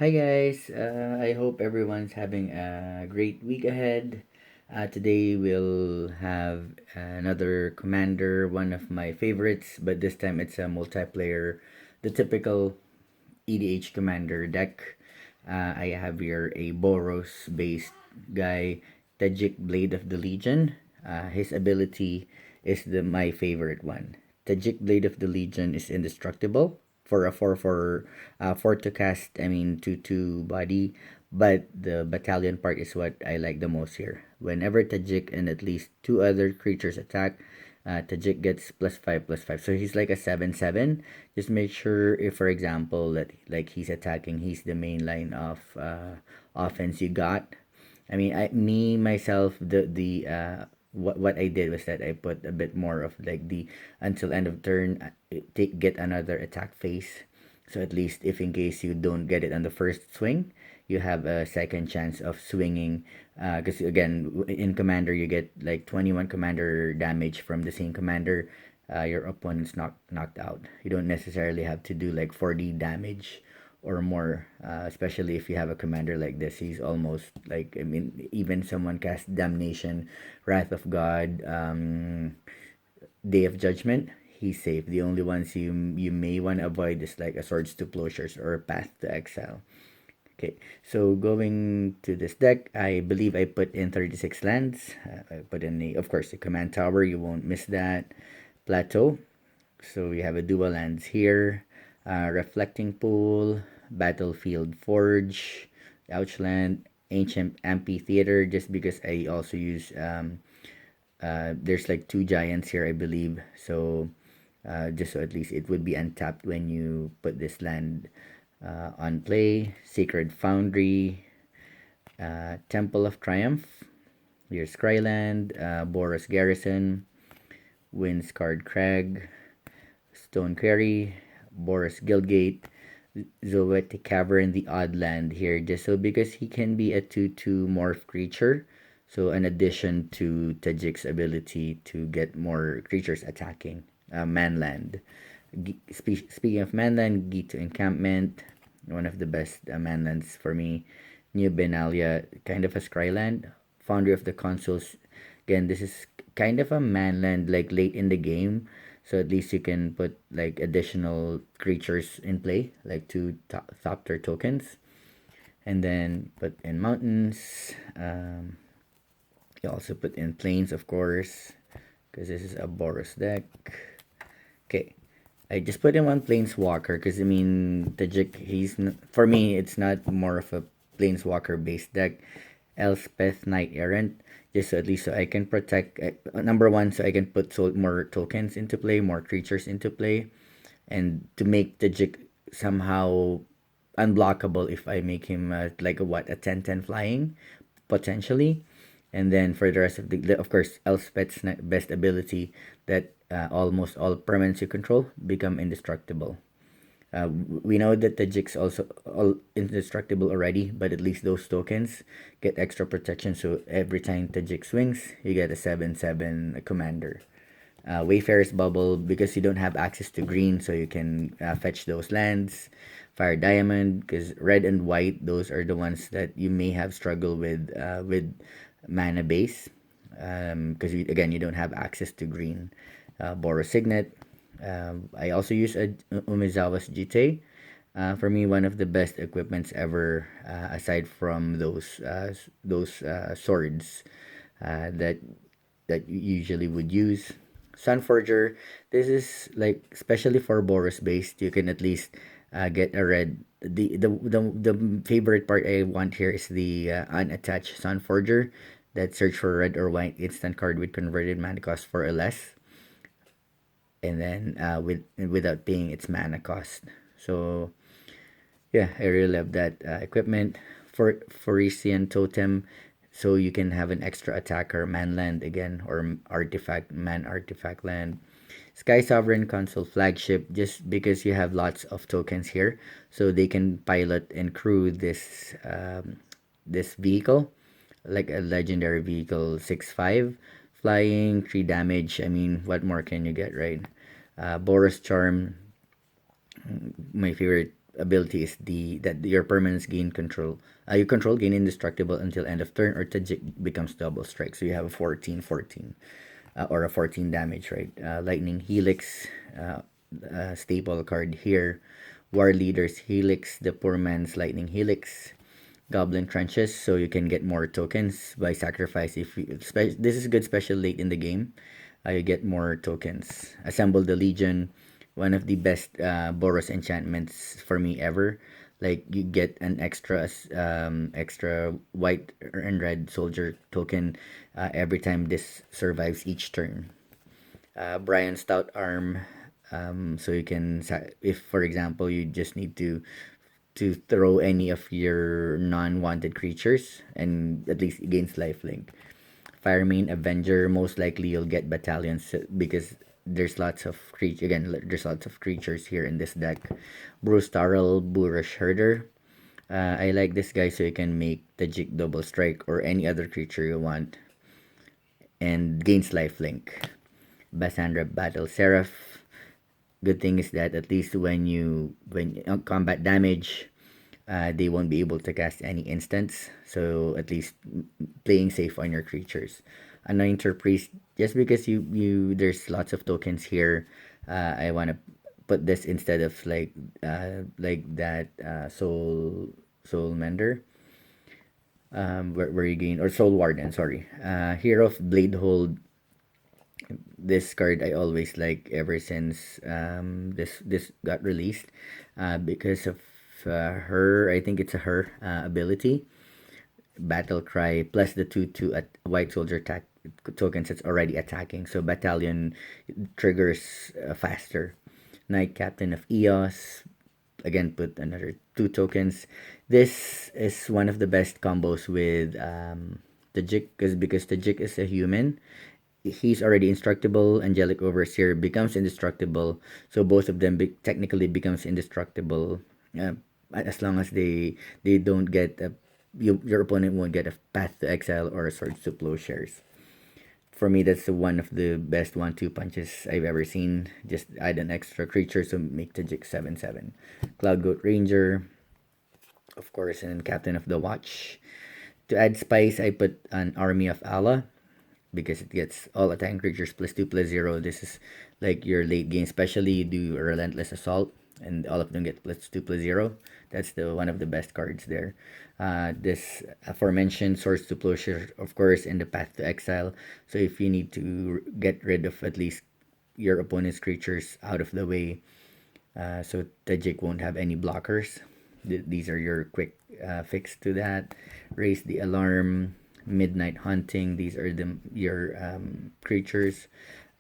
Hi guys, I hope everyone's having a great week ahead. Today we'll have another commander, one of my favorites, but this time it's a multiplayer, the typical EDH commander deck. I have here a boros based guy, Tajic Blade of the Legion. His ability is my favorite one. Tajic Blade of the Legion is indestructible for a 4 to cast, I mean 2 body, but the battalion part is what I like the most here. Whenever Tajic and at least 2 other creatures attack, Tajik gets +5/+5. So he's like a 7/7. Just make sure if, for example, that like he's attacking, he's the main line of offense you got. I mean, myself, what I did was that I put a bit more of like the until end of turn, get another attack phase. So at least if in case you don't get it on the first swing, you have a second chance of swinging. Because again, in commander you get like 21 commander damage from the same commander. Your opponent's knocked out. You don't necessarily have to do like 40 damage or more, especially if you have a commander like this. He's almost like, I mean, even someone cast Damnation, Wrath of God, Day of Judgment, he's safe. The only ones you may want to avoid is like a Swords to Plowshares or a Path to Exile. Okay, so going to this deck, I believe I put in 36 lands. I put in, of course, the Command Tower. You won't miss that. Plateau. So we have a dual lands here. Reflecting Pool, Battlefield Forge, Ouchland, Ancient Amphitheater, just because I also use, there's like 2 giants here, I believe. So just so at least it would be untapped when you put this land on play. Sacred Foundry, Temple of Triumph, your Scryland, Boros Garrison, Windscarred Crag, Stone Quarry, Boros Guildgate, Zoetic Cavern, the odd land here, just so because he can be a 2/2 morph creature. So an addition to Tajik's ability to get more creatures attacking. Manland. Speaking of Manland, Gitu Encampment, one of the best Manlands for me. New Benalia, kind of a Scryland. Foundry of the Consuls. Again, this is kind of a Manland like late in the game. So at least you can put like additional creatures in play, like 2 Thopter tokens. And then put in mountains. You also put in plains, of course, because this is a Boros deck. Okay, I just put in one planeswalker because I mean Tajik. For me. It's not more of a planeswalker based deck. Elspeth Knight Errant, just so at least so I can protect number one, so I can put more tokens into play, more creatures into play, and to make Tajik somehow unblockable if I make him like a 10/10 flying potentially. And then for the rest of of course, Elspeth's best ability that almost all permanents you control become indestructible. We know that the Jig's also all indestructible already, but at least those tokens get extra protection. So every time the Jig swings, you get a 7/7 commander. Wayfarer's Bubble, because you don't have access to green, so you can fetch those lands. Fire Diamond, because red and white, those are the ones that you may have struggled with mana base. Because again, you don't have access to green. Boros Signet. I also use a Umezawa's Jite. For me, one of the best equipments ever, aside from those swords that you usually would use. Sunforger, this is like especially for Boros based, you can at least get a red. The favorite part I want here is the unattached Sunforger that search for red or white instant card with converted mana cost for or less, and then without paying its mana cost. So yeah, I really love that equipment for Foresian Totem, so you can have an extra attacker manland again, or artifact land. Sky Sovereign Console Flagship, just because you have lots of tokens here, so they can pilot and crew this vehicle, like a legendary vehicle, 6/5, flying, 3 damage. I mean, what more can you get, right? Boros Charm, my favorite ability is the that your permanents gain control. You control gain indestructible until end of turn, or Tajic becomes double strike. So you have a 14/14, or a 14 damage, right? Lightning Helix, staple card here. War Leader's Helix, the poor man's Lightning Helix. Goblin Trenches, so you can get more tokens by sacrifice. If you, this is good, special late in the game, you get more tokens. Assemble the Legion, one of the best boros enchantments for me ever. Like you get an extra white and red soldier token every time this survives each turn. Brian Stout Arm, so you can, if for example you just need to throw any of your non-wanted creatures and at least against lifelink. Firemain Avenger, most likely you'll get battalions because there's lots of there's lots of creatures here in this deck. Bruce Tarrell, Boorish Herder. I like this guy so you can make the Tajic double strike or any other creature you want and gains lifelink. Bassandra Battle Seraph. Good thing is that at least when combat damage, they won't be able to cast any instants. So at least playing safe on your creatures. Anointer Priest, just because you there's lots of tokens here, I want to put this instead of like that Soul Mender. Where you gain, or Soul Warden, sorry. Hero of Bladehold, this card I always like ever since this got released, because of her. I think it's a her ability. Battle Cry plus the 2/2 at white soldier attack tokens that's already attacking. So battalion triggers faster. Knight Captain of Eos, again put another 2 tokens. This is one of the best combos with Tajic, because Tajic is a human. He's already indestructible. Angelic Overseer becomes indestructible. So both of them technically becomes indestructible, as long as they don't get your opponent won't get a Path to Exile or a Swords to Plowshares. For me, that's one of the best 1-2 punches I've ever seen. Just add an extra creature to make Tajic 7/7. Cloud Goat Ranger, of course, and Captain of the Watch. To add spice, I put an Army of Allah because it gets all attacking creatures +2/+0. This is like your late game, especially you do a Relentless Assault and all of them get +2/+0. That's the one of the best cards there. This aforementioned Swords to Plowshare, of course, and the Path to Exile. So if you need to get rid of at least your opponent's creatures out of the way, so Tajic won't have any blockers. These are your quick fix to that. Raise the Alarm, Midnight Hunting. These are your creatures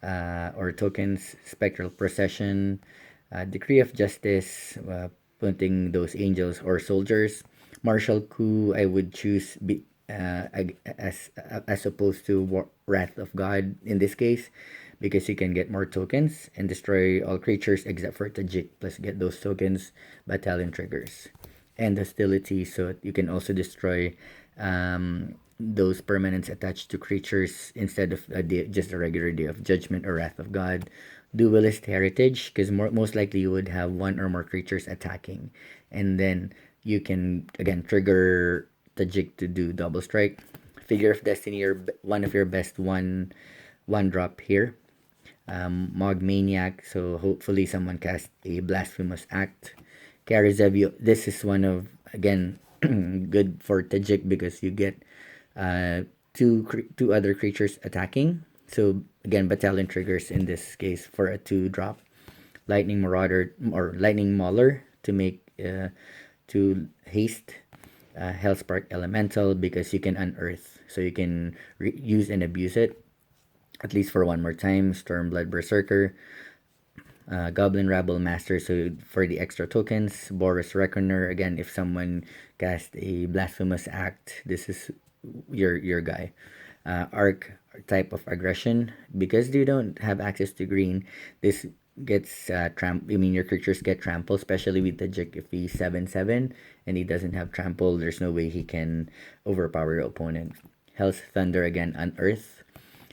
or tokens. Spectral Procession, Decree of Justice, putting those angels or soldiers. Martial Coup, I would choose as opposed to Wrath of God in this case, because you can get more tokens and destroy all creatures except for Tajic, plus get those tokens. Battalion triggers. And Hostility, so you can also destroy those permanents attached to creatures instead of just a regular Day of Judgment or Wrath of God. Duelist Heritage, because most likely you would have one or more creatures attacking, and then you can again trigger Tajic to do double strike. Figure of Destiny, one of your best one drop here. Mog Maniac, so hopefully someone cast a Blasphemous Act. Karazevio, this is one of, again, good for Tajic because you get two other creatures attacking. So again, battalion triggers in this case for a 2-drop. Lightning Marauder or Lightning Mauler to make to haste. Hellspark Elemental, because you can unearth, so you can use and abuse it at least for one more time. Stormblood Berserker. Goblin Rabble Master, so for the extra tokens. Boros Reckoner, again, if someone casts a Blasphemous Act, this is your guy. Arc type of aggression, because you don't have access to green, this gets your creatures get trample, especially with the Tajic. If he's 7/7 and he doesn't have trample, there's no way he can overpower your opponent. Hell's Thunder, again, unearth.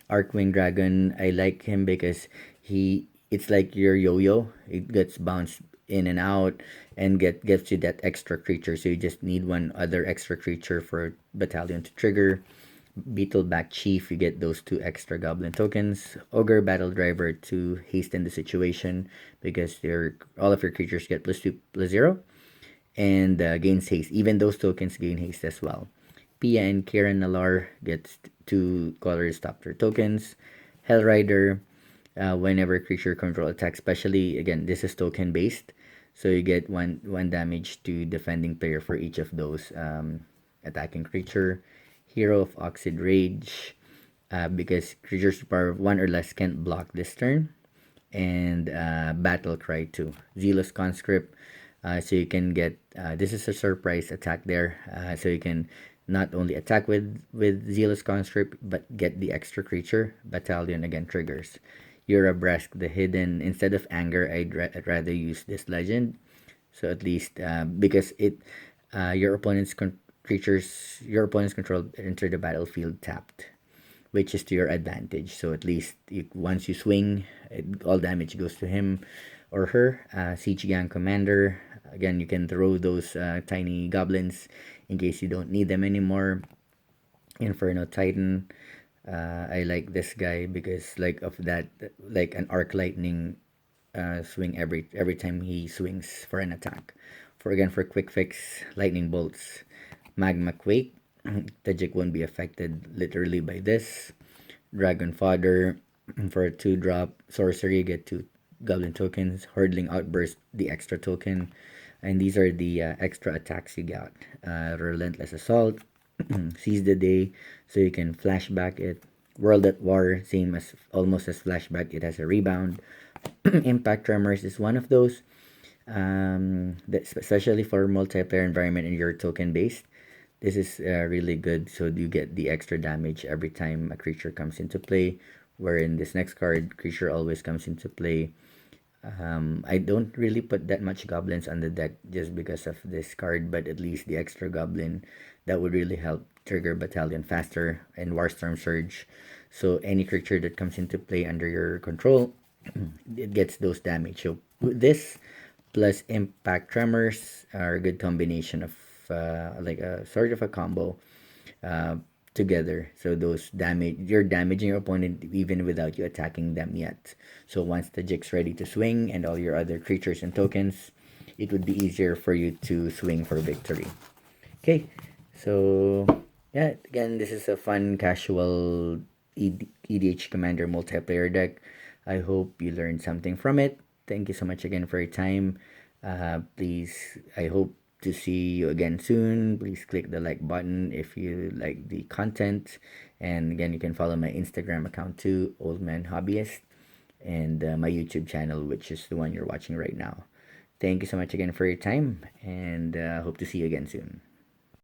Arcwing Dragon, I like him because it's like your yo-yo. It gets bounced in and out, and gets you that extra creature. So you just need one other extra creature for battalion to trigger. Beetleback Chief, you get those two extra goblin tokens. Ogre Battle Driver to hasten the situation because all of your creatures get +2/+0 and gains haste. Even those tokens gain haste as well. Pia and Kieran Nalar gets two color stopper tokens. Hellrider, whenever creature control attack, especially again this is token based, so you get one damage to defending player for each of those attacking creature. Hero of Oxid Rage, because creatures with power of 1 or less can't block this turn. And Battle Cry 2. Zealous Conscript, so you can get, this is a surprise attack there, so you can not only attack with Zealous Conscript, but get the extra creature. Battalion again triggers. Urabrask the Hidden, instead of Anger, I'd rather use this legend. So at least, because your opponent's your opponent's control enter the battlefield tapped, which is to your advantage. So at least once you swing, all damage goes to him or her. Siege Gang Commander, again, you can throw those tiny goblins in case you don't need them anymore. Inferno Titan, I like this guy because like of that, like an arc lightning swing every time he swings for an attack. For quick fix, lightning bolts. Magma Quake, Tajic won't be affected literally by this. Dragon Fodder, for a 2-drop sorcery, get 2 goblin tokens. Hordling Outburst, the extra token. And these are the extra attacks you got. Relentless Assault, Seize the Day, so you can flashback it. World at War, same as almost as flashback, it has a rebound. Impact Tremors is one of those, especially for multiplayer environment and your token based. This is really good, so you get the extra damage every time a creature comes into play. Wherein this next card, creature always comes into play. I don't really put that much goblins on the deck just because of this card, but at least the extra goblin that would really help trigger battalion faster and Warstorm Surge. So any creature that comes into play under your control, it gets those damage. So this plus Impact Tremors are a good combination of like a sort of a combo uh, together. So those damage, you're damaging your opponent even without you attacking them yet. So once the Jig's ready to swing and all your other creatures and tokens, it would be easier for you to swing for victory. Okay, so yeah, again, this is a fun, casual EDH Commander multiplayer deck. I hope you learned something from it. Thank you so much again for your time. Please, I hope to see you again soon. Please click the like button if you like the content. And again, you can follow my Instagram account too, Old Man Hobbyist, and my YouTube channel, which is the one you're watching right now. Thank you so much again for your time, and hope to see you again soon.